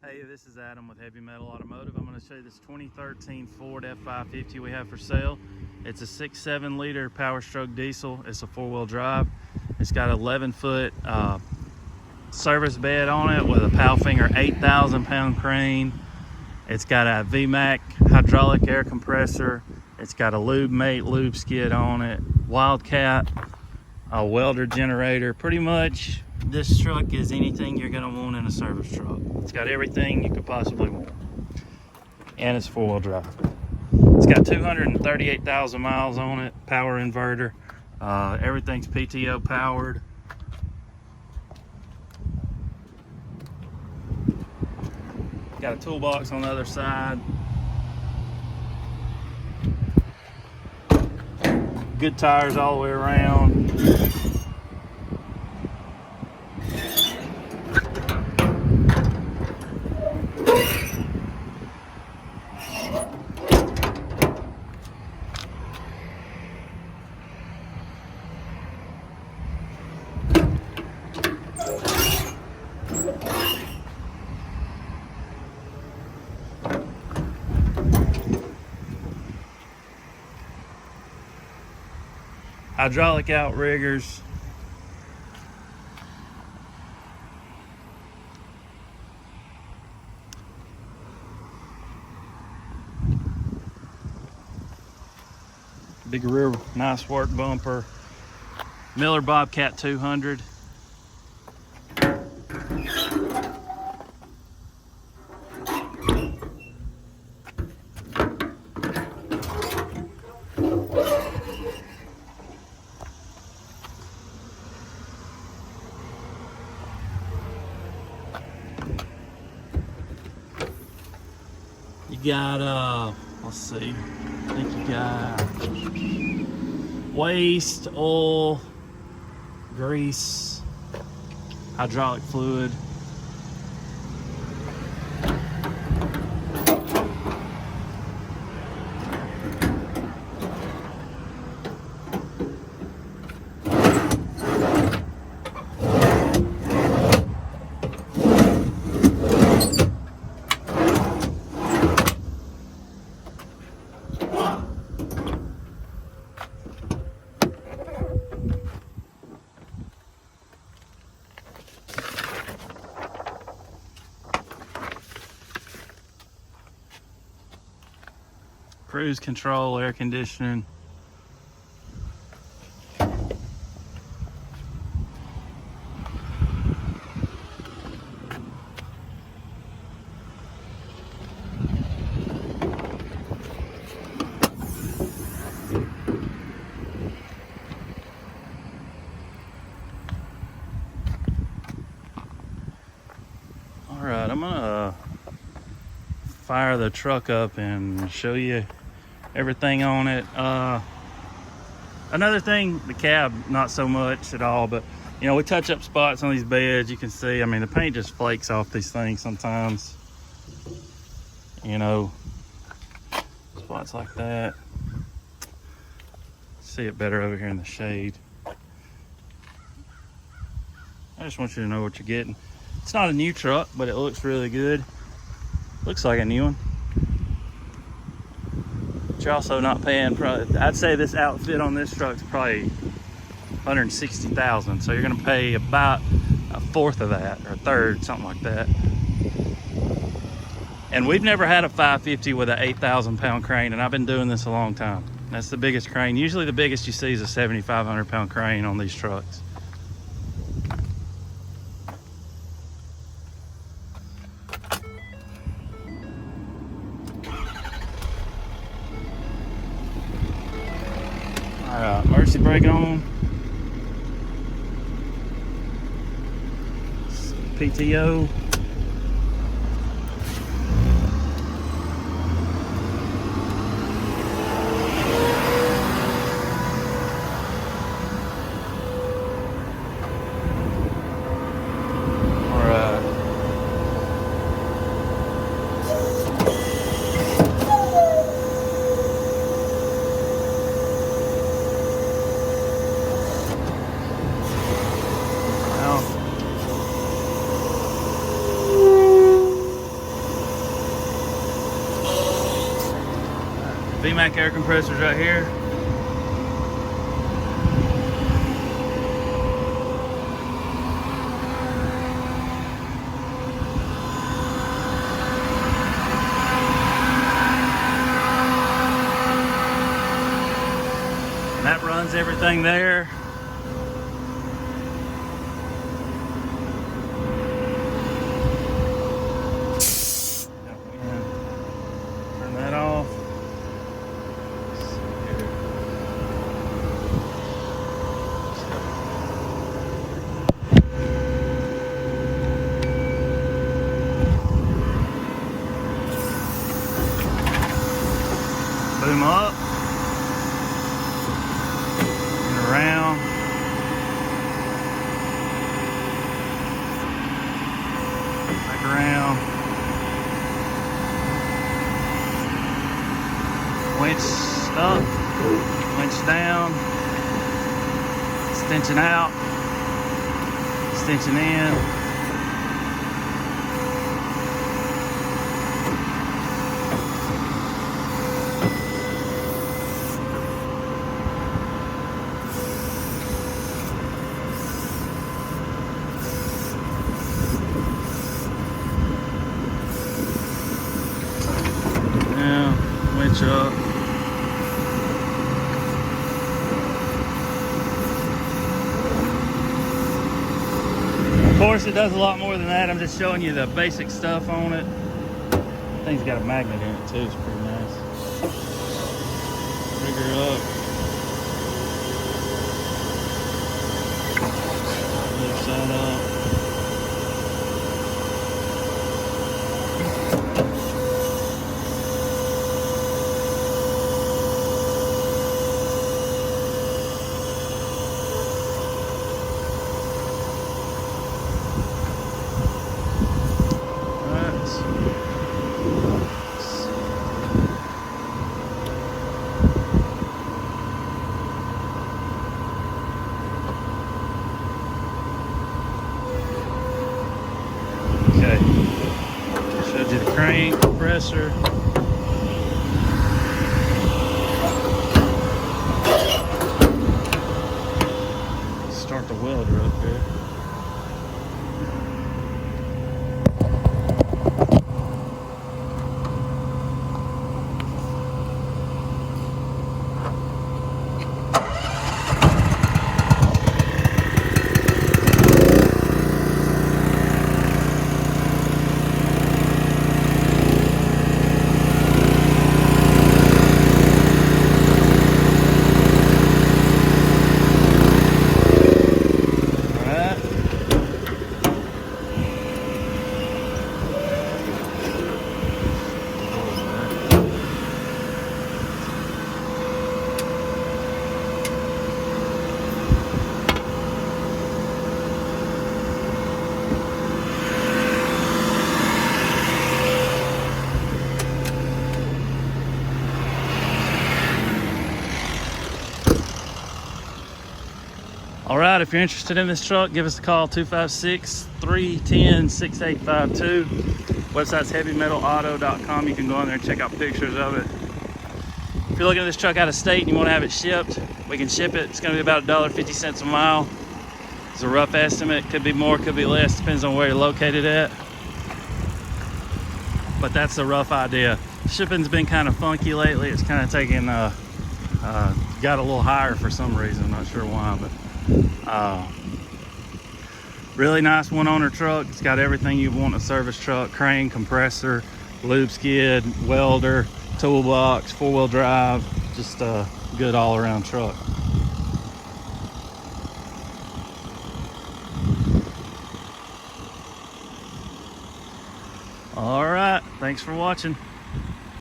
Hey, this is Adam with Heavy Metal Automotive. I'm going to show you this 2013 Ford F550 we have for sale. It's a 6.7 liter Power Stroke diesel. It's a four-wheel drive. It's got an 11-foot service bed on it with a Powfinger 8,000-pound crane. It's got a VMAC hydraulic air compressor. It's got a LUBE mate lube skid on it, Wildcat, a welder generator. Pretty much this truck is anything you're going to want in a service truck. It's got everything you could possibly want, and it's four-wheel drive. It's got 238,000 miles on it, power inverter, everything's PTO powered. Got a toolbox on the other side. Good tires all the way around. Hydraulic outriggers. Big rear nice work bumper. Miller Bobcat 200. You got, let's see, I think you got waste, oil, grease, hydraulic fluid. Cruise control, air conditioning. All right, I'm gonna fire the truck up and show you everything on it. Another thing, the cab, not so much at all, but you know, we touch up spots on these beds. You can see, I mean, the paint just flakes off these things sometimes, you know, spots like that. See it better over here in the shade. I just want you to know what you're getting. It's not a new truck, but it looks really good. Looks like a new one. You're also not paying, probably, I'd say this outfit on this truck is probably $160,000, so you're going to pay about a fourth of that, or a third, something like that. And we've never had a 550 with an 8,000-pound crane, and I've been doing this a long time. That's the biggest crane. Usually the biggest you see is a 7,500-pound crane on these trucks. Alright, emergency brake on. PTO. VMAC air compressors right here. And that runs everything there. Turn that off. Boom up and around. Back around. Winch up, winch down, extension out, extension in. Now, winch up. Of course, it does a lot more than that. I'm just showing you the basic stuff on it. Thing's got a magnet in it too. It's pretty nice. Trigger up. Other side up. Okay, showed you the crane, compressor. Start the welder up here. All right, if you're interested in this truck, give us a call, 256-310-6852. Website's heavymetalauto.com. You can go on there and check out pictures of it. If you're looking at this truck out of state and you want to have it shipped, we can ship it. It's going to be about $1.50 a mile. It's a rough estimate. Could be more, could be less. Depends on where you're located at. But that's a rough idea. Shipping's been kind of funky lately. It's kind of taken, got a little higher for some reason. I'm not sure why, but really nice one-owner truck. It's got everything you want in a service truck: crane, compressor, lube skid, welder, toolbox, four-wheel drive. Just a good all-around truck. All right, thanks for watching.